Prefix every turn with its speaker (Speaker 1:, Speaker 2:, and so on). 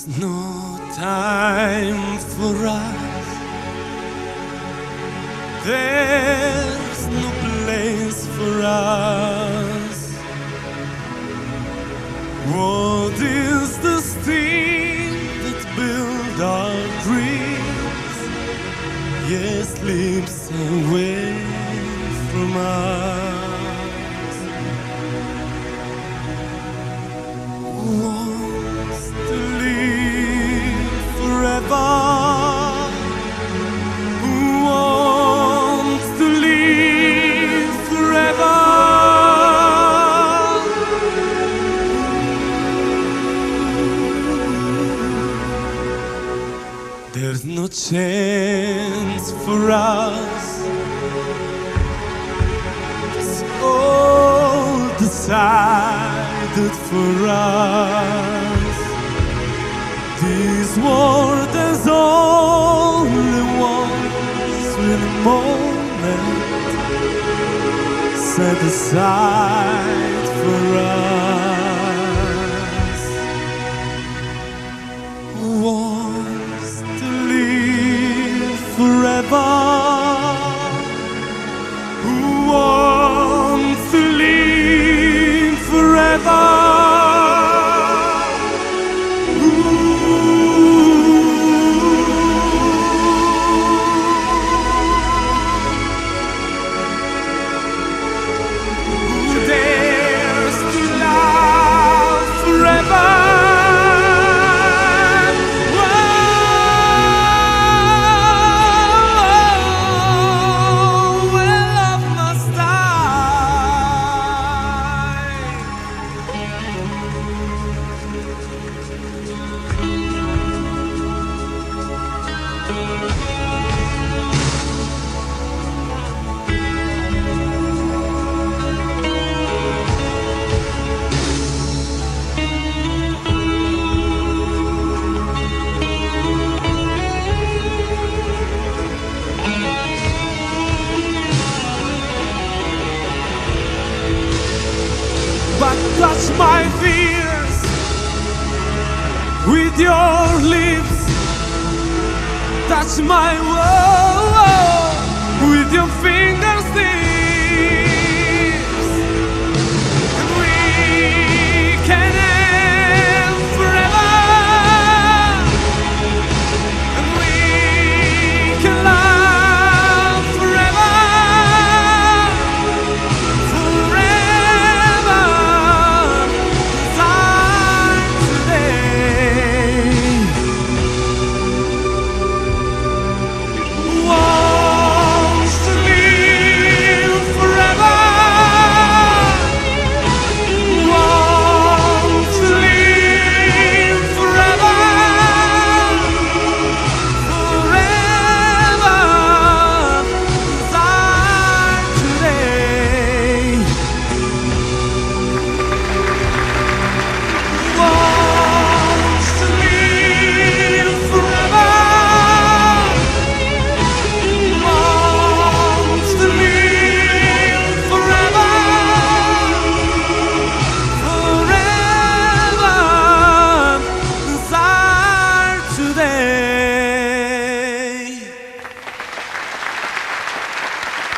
Speaker 1: There's no time for us. There's no place for us. What is the steam that build our dreams? Yes, slips away from us. Wants to live forever. Wants to live forever. There's no chance for us. It's all decided for us. This world has only one sweet moment set aside for us. Wants to live forever. Who wants to live forever? Who dares to love forever? But touch my fears with your lips. Touch my woe with your fingertips.